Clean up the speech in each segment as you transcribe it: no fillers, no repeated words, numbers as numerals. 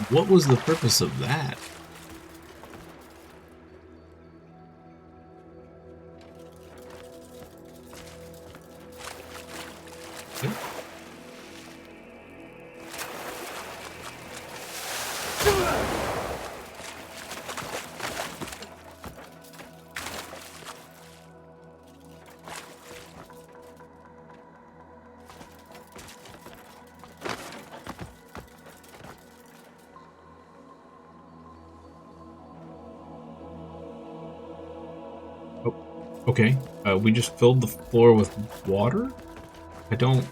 What was the purpose of that? Okay, we just filled the floor with water? I don't...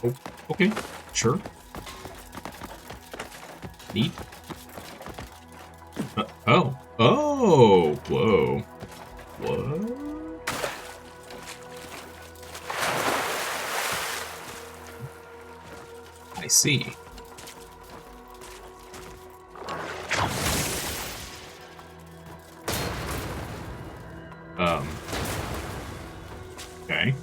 Oh, okay, sure. Neat. Oh. Oh! Whoa. What? I see. Okay.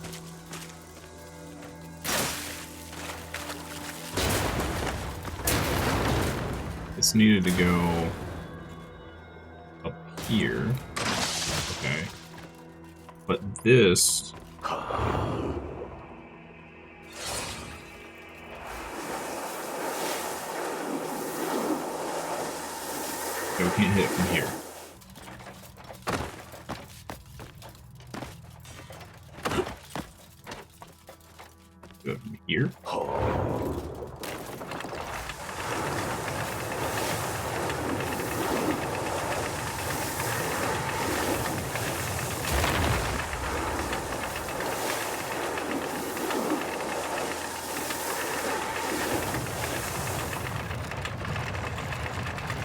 This needed to go up here. Okay. But this... Okay, we can't hit it from here. Go from here.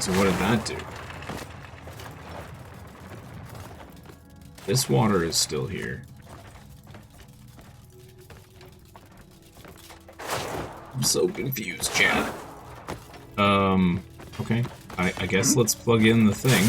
So what did that do? This water is still here. I'm so confused, chat. Okay. I guess let's plug in the thing.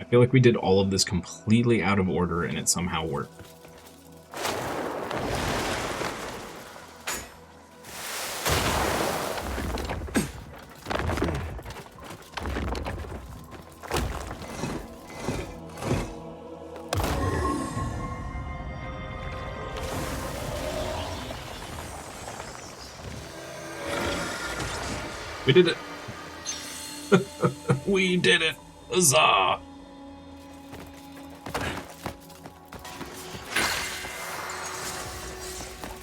I feel like we did all of this completely out of order and it somehow worked. We did it! We did it! Huzzah!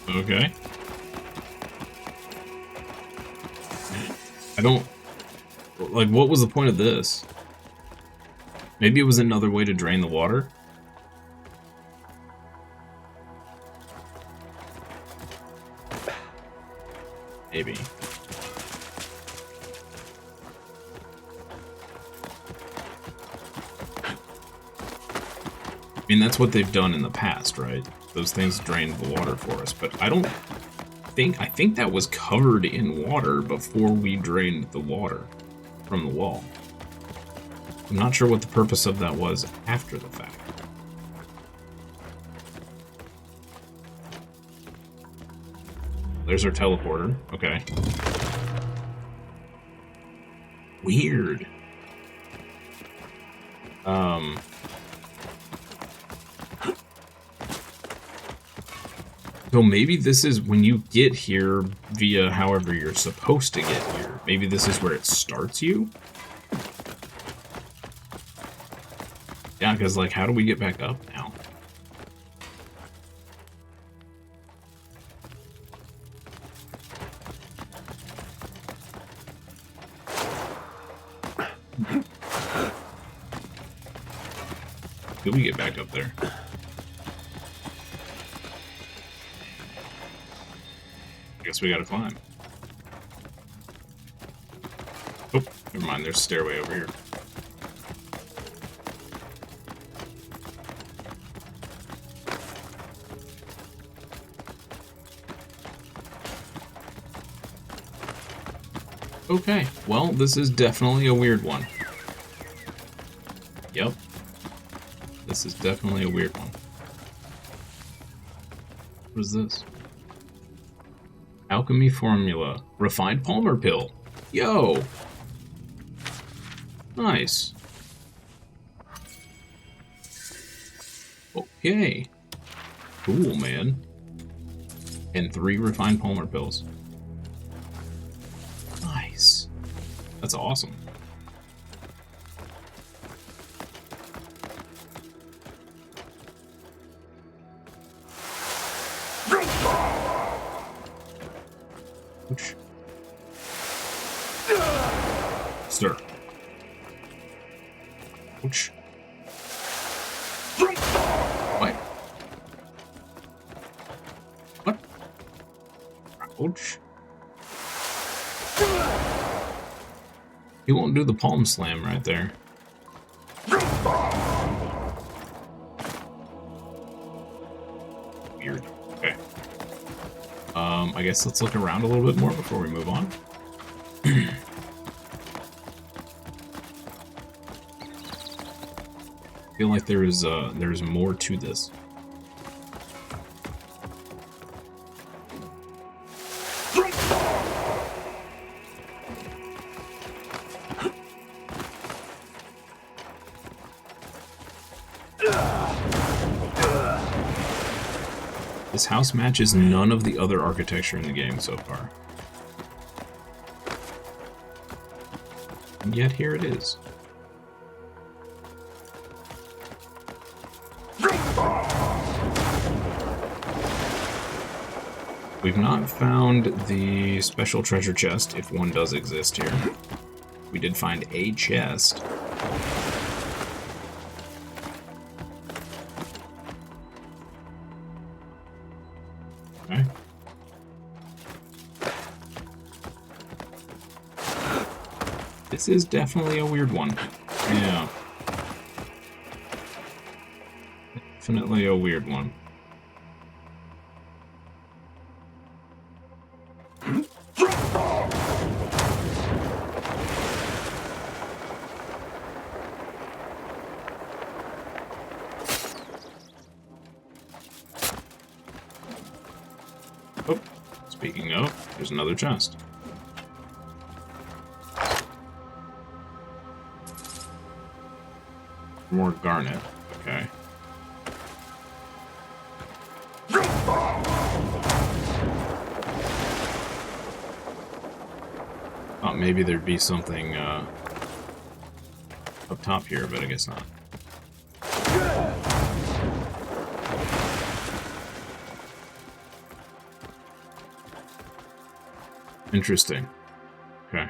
Okay. I don't... Like, what was the point of this? Maybe it was another way to drain the water? Maybe. I mean, that's what they've done in the past, right? Those things drained the water for us, but I think that was covered in water before we drained the water from the wall. I'm not sure what the purpose of that was after the fact. There's our teleporter. Okay. Weird. So maybe this is when you get here via however you're supposed to get here. Maybe this is where it starts you? Yeah, because, like, how do we get back up now? Do we get back up there? I guess we gotta climb. Oh, never mind, there's a stairway over here. Okay, well, this is definitely a weird one. Yep. This is definitely a weird one. What is this? Alchemy formula. Refined Palmer pill. Yo! Nice. Okay. Cool, man. And 3 refined Palmer pills. Nice. That's awesome. Ouch. Sir. Ouch. What? What? Ouch. He won't do the palm slam right there. Weird. Okay. I guess let's look around a little bit more before we move on. I feel like there's more to this. This house matches none of the other architecture in the game so far. And yet here it is. We've not found the special treasure chest, if one does exist here. We did find a chest. Okay. This is definitely a weird one. Yeah. Definitely a weird one. Oh, speaking of, there's another chest. More garnet. Okay. Thought maybe there'd be something up top here, but I guess not. Interesting. Okay.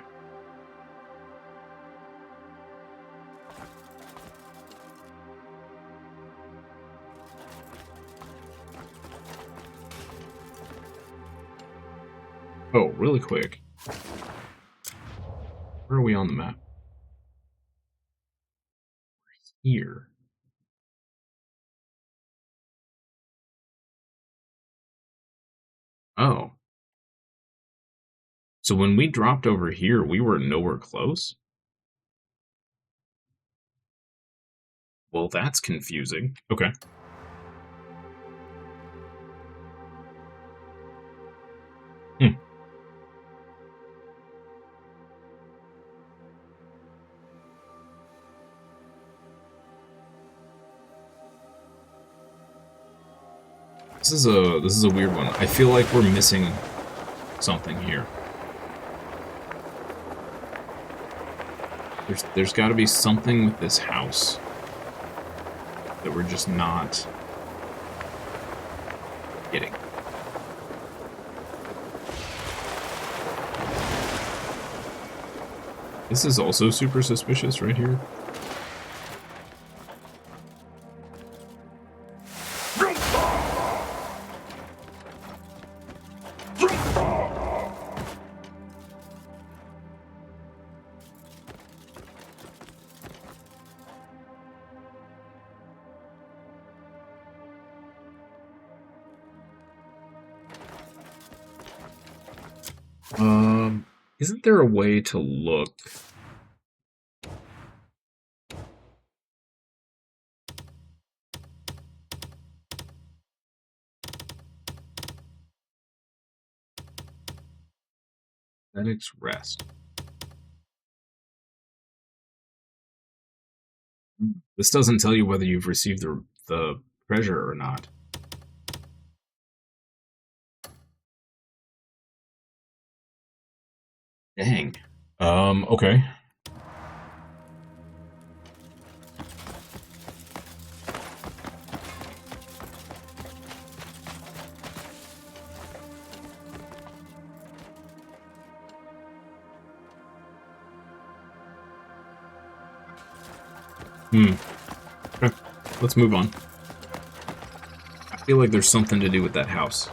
Oh, really quick. Where are we on the map? We're here. Oh. So when we dropped over here, we were nowhere close? Well, that's confusing. Okay. Hmm. This is a weird one. I feel like we're missing something here. There's got to be something with this house that we're just not getting. This is also super suspicious right here. Isn't there a way to look? RoksRest. This doesn't tell you whether you've received the treasure or not. Dang. Okay. Okay. Let's move on. I feel like there's something to do with that house.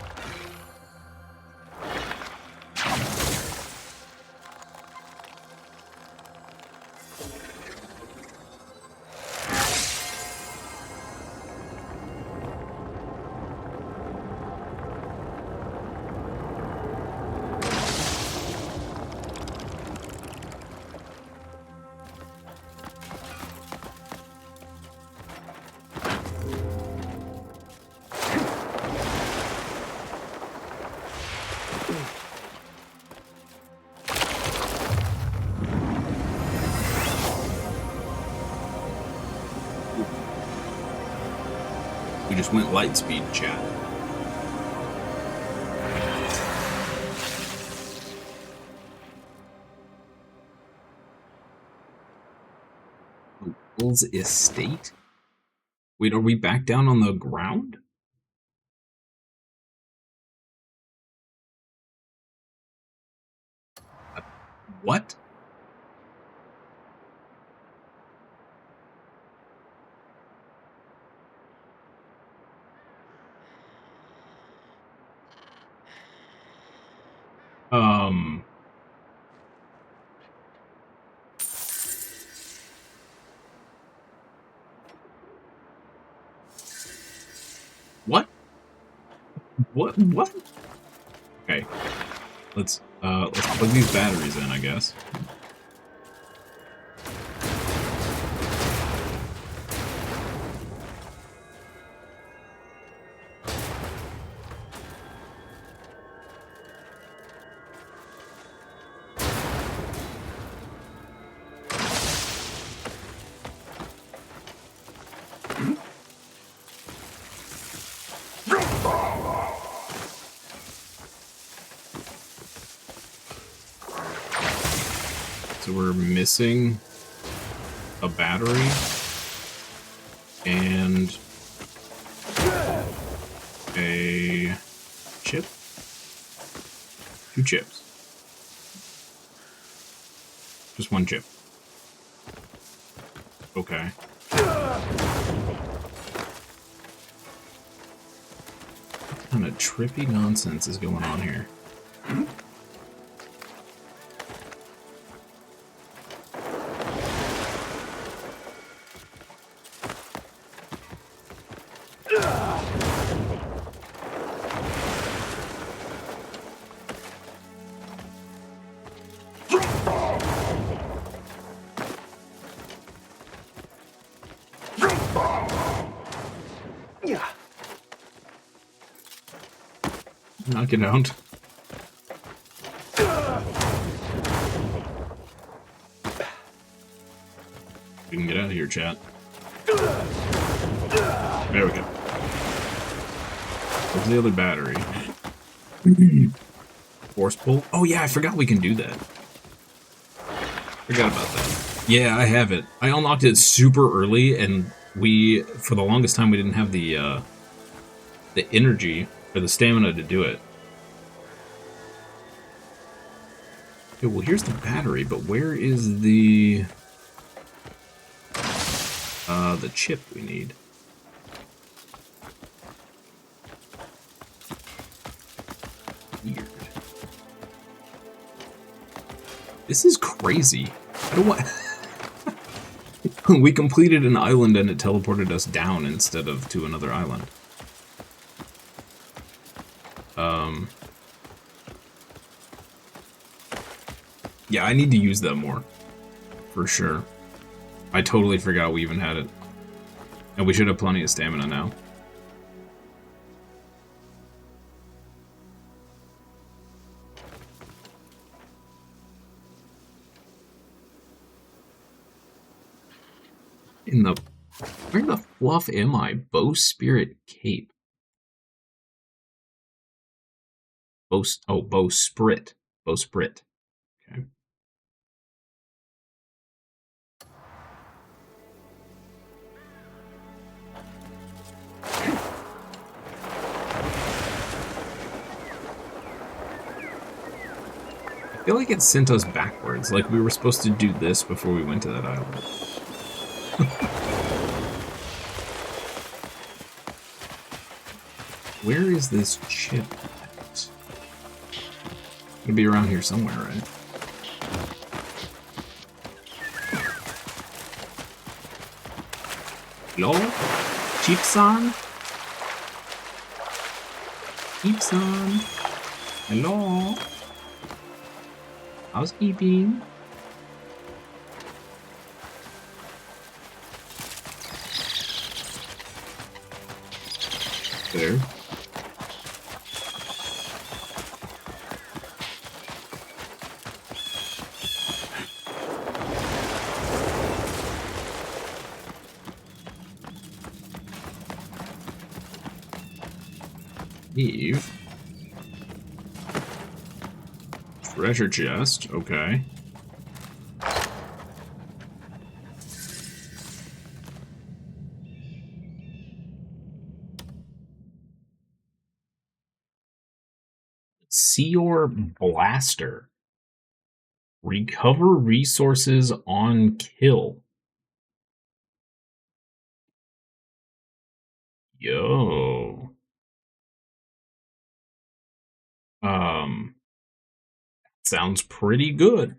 We just went light speed, chat. Will's estate? Wait, are we back down on the ground? What? What? What? Okay. Let's plug these batteries in, I guess. So we're missing a battery and a chip? 2 chips. Just 1 chip. Okay. What kind of trippy nonsense is going on here? Knock it out. We can get out of here, chat. There we go. Where's the other battery? Force pull? Oh yeah, I forgot we can do that. Forgot about that. Yeah, I have it. I unlocked it super early, and for the longest time, we didn't have the energy or the stamina to do it. Okay, well, here's the battery, but where is the chip we need? Weird. This is crazy. I don't want... We completed an island and it teleported us down instead of to another island. Yeah, I need to use that more. For sure. I totally forgot we even had it. And we should have plenty of stamina now. Where the fluff am I? Bowspirit Cape. Bowsprit. Bowsprit. Okay. I feel like it sent us backwards, like we were supposed to do this before we went to that island. Where is this chip at? It's gonna be around here somewhere, right? Hello? Chip-san? Chip-san? Hello? Housekeeping? There. Eve. Treasure chest, okay. Seor Blaster. Recover resources on kill. Yo. Sounds pretty good.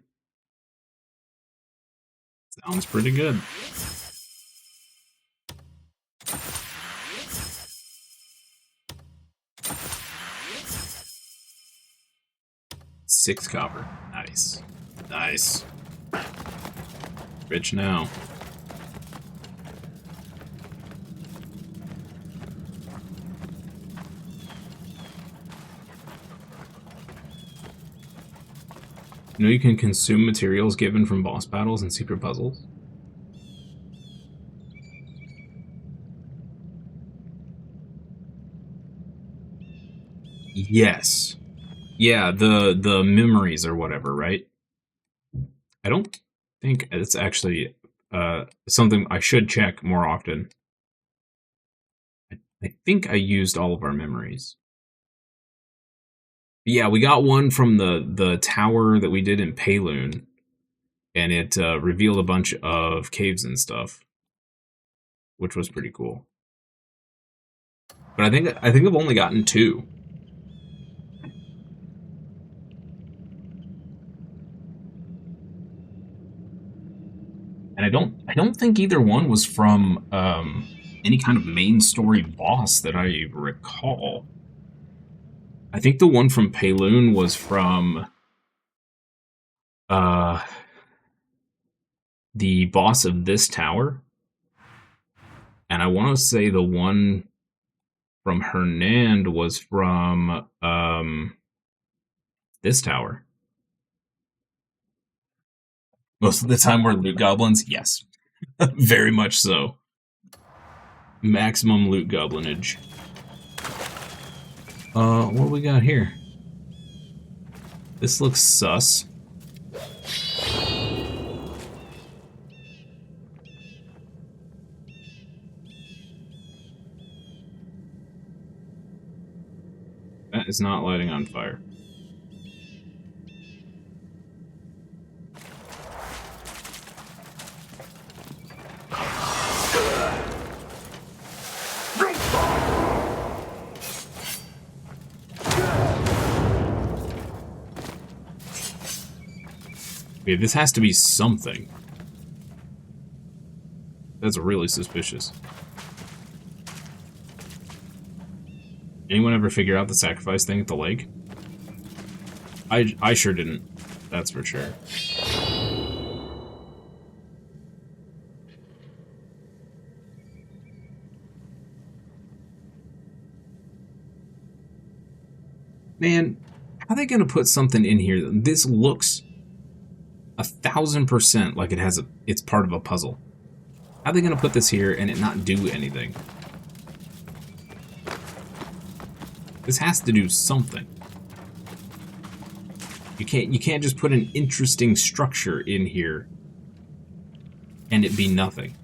Sounds pretty good. $6 copper. Nice. Nice. Rich now. You know you can consume materials given from boss battles and secret puzzles? Yes. Yeah, the memories or whatever, right? I don't think it's actually something I should check more often. I think I used all of our memories. Yeah, we got one from the tower that we did in Payloon, and it revealed a bunch of caves and stuff, which was pretty cool. But I think I've only gotten 2. And I don't think either one was from any kind of main story boss that I recall. I think the one from Payloon was from the boss of this tower. And I want to say the one from Hernand was from this tower. Most of the time we're loot goblins, yes. Very much so. Maximum loot goblinage. What we got here? This looks sus. That is not lighting on fire. Okay, this has to be something. That's really suspicious. Anyone ever figure out the sacrifice thing at the lake? I sure didn't. That's for sure. Man, how are they gonna put something in here? This looks 1000% like it's part of a puzzle. How are they gonna put this here and it not do anything? This has to do something. You can't just put an interesting structure in here and it be nothing.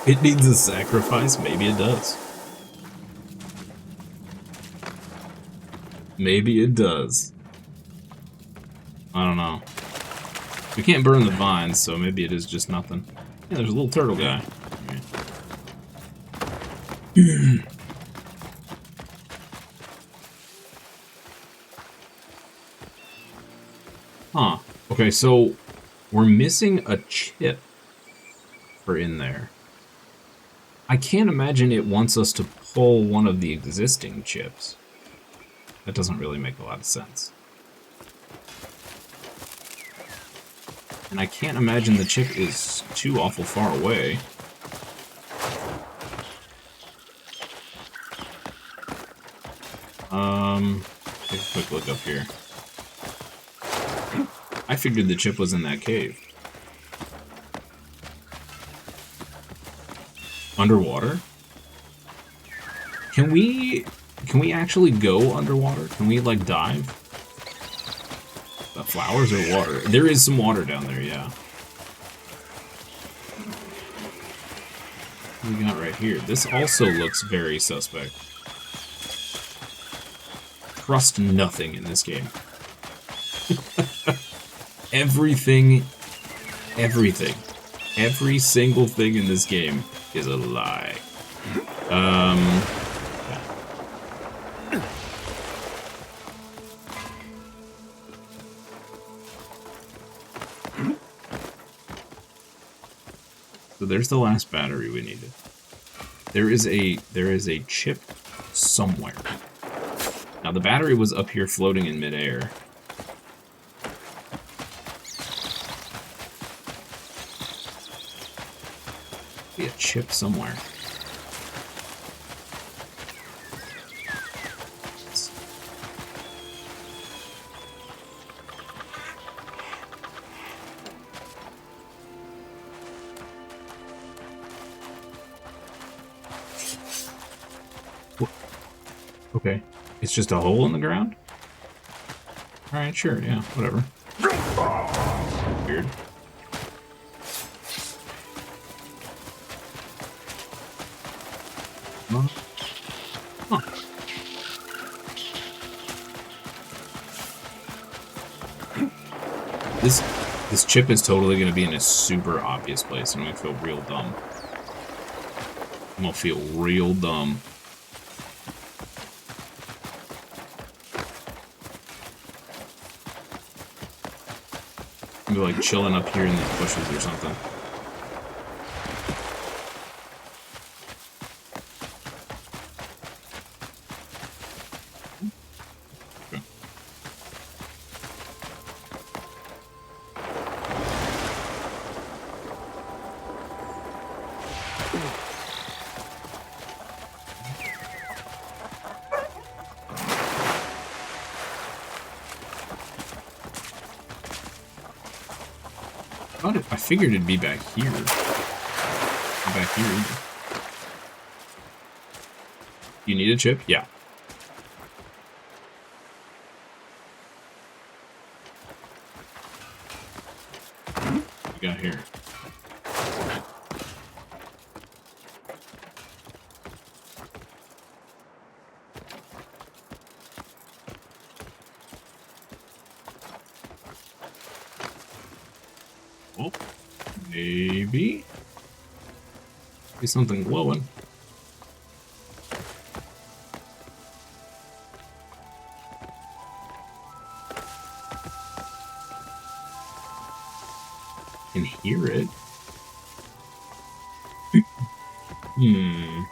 It needs a sacrifice? Maybe it does. Maybe it does. I don't know. We can't burn the vines, so maybe it is just nothing. Yeah, there's a little turtle guy. Huh. Okay, so we're missing a chip for in there. I can't imagine it wants us to pull one of the existing chips. That doesn't really make a lot of sense. And I can't imagine the chip is too awful far away. Take a quick look up here. I figured the chip was in that cave. Underwater? Can we actually go underwater? Can we, like, dive? The flowers or water? There is some water down there, yeah. What do we got right here? This also looks very suspect. Trust nothing in this game. Everything. Every single thing in this game is a lie. So there's the last battery we needed. There is a chip somewhere. Now the battery was up here floating in midair. Be a chip somewhere. Okay, it's just a hole in the ground? Alright, sure, yeah, whatever. Weird. Huh. This chip is totally going to be in a super obvious place, and I'm going to feel real dumb. I'm going to feel real dumb. I'm going to be like chilling up here in these bushes or something. I figured it'd be back here. Not back here either. You need a chip? Yeah. What we got here? Oh, maybe something glowing. Can hear it. Hmm.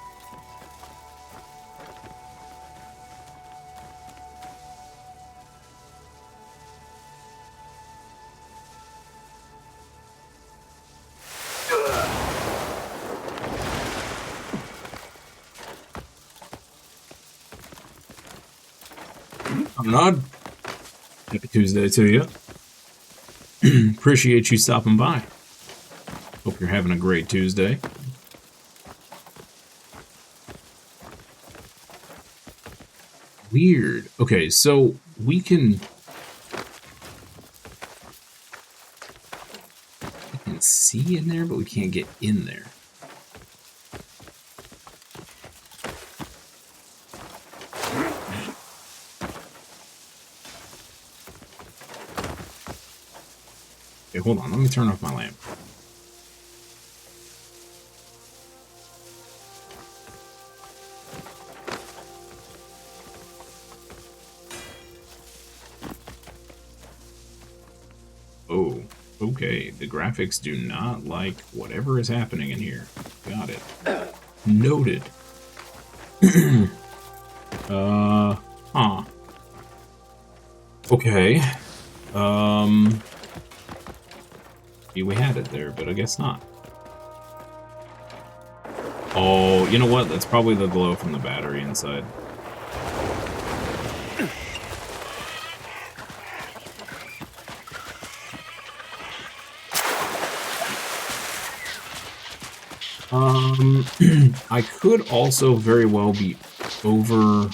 I'm not. Happy Tuesday to you. Appreciate you stopping by. Hope you're having a great Tuesday. Weird. Okay, so we can see in there, but we can't get in there. Okay, hold on. Let me turn off my lamp. Oh, okay. The graphics do not like whatever is happening in here. Got it. Noted. Huh. Okay. We had it there, but I guess not. Oh, you know what? That's probably the glow from the battery inside. I could also very well be over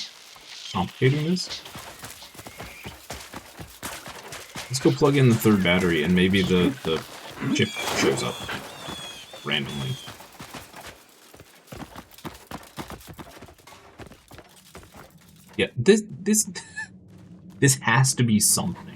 complicating this. Let's go plug in the third battery and maybe the chip shows up randomly. Yeah, this has to be something.